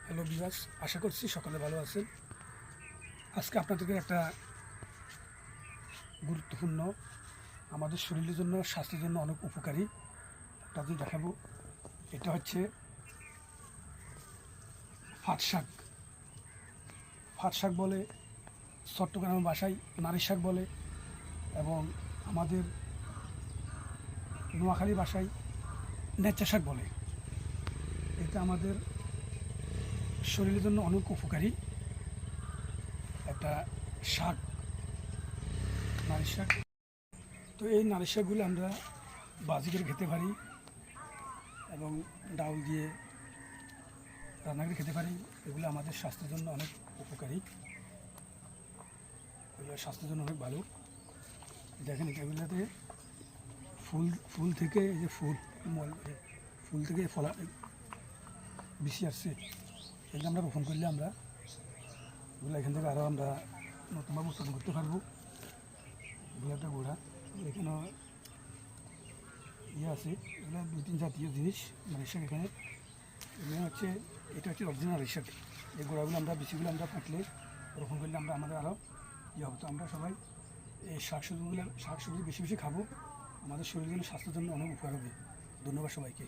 Hello viewers, আশা করছি সকলে ভালো আছেন। আজকে আপনাদেরকে একটা গুরুত্বপূর্ণ, আমাদের শরীরের জন্য, স্বাস্থ্যের জন্য অনেক উপকারী একটা জিনিস দেখাবো। এটা হচ্ছে পাট শাক। পাট শাক বলে, চট্টগ্রামের ভাষায় নারী শাক বলে, এবং আমাদের নোয়াখালী ভাষায় নেচা শাক বলে। এটা আমাদের শরীরের জন্য অনেক উপকারী একটা শাক, নারী শাক। তো এই নারী শাকগুলো আমরা ভাজি করে খেতে পারি এবং ডাউল দিয়ে রান্না করে খেতে পারি। এগুলো আমাদের স্বাস্থ্যের জন্য অনেক উপকারী, এগুলো স্বাস্থ্যের জন্য অনেক ভালো। দেখেন এগুলোতে ফুল থেকে এই যে ফুল থেকে ফলা বেশি আসছে, এগুলো আমরা রোপণ করলে আমরা এগুলো এখান থেকে আরও আমরা নতুনভাবে উৎপাদন করতে পারবো। এগুলো একটা গোড়া, এখানেও ইয়ে আছে, এগুলো 2-3 জাতীয় জিনিস নারী শাক। এখানে এগুলো হচ্ছে, এটা হচ্ছে অরিজিনাল নারী শাক। এই গোড়াগুলো আমরা বেশিগুলো আমরা কাটলে রোপণ করলে আমরা আমাদের আরও ইয়ে হবে। তো আমরা সবাই এই শাকসবজি বেশি বেশি খাবো, আমাদের শরীরের জন্য, স্বাস্থ্যের জন্য অনেক উপকার হবে। ধন্যবাদ সবাইকে।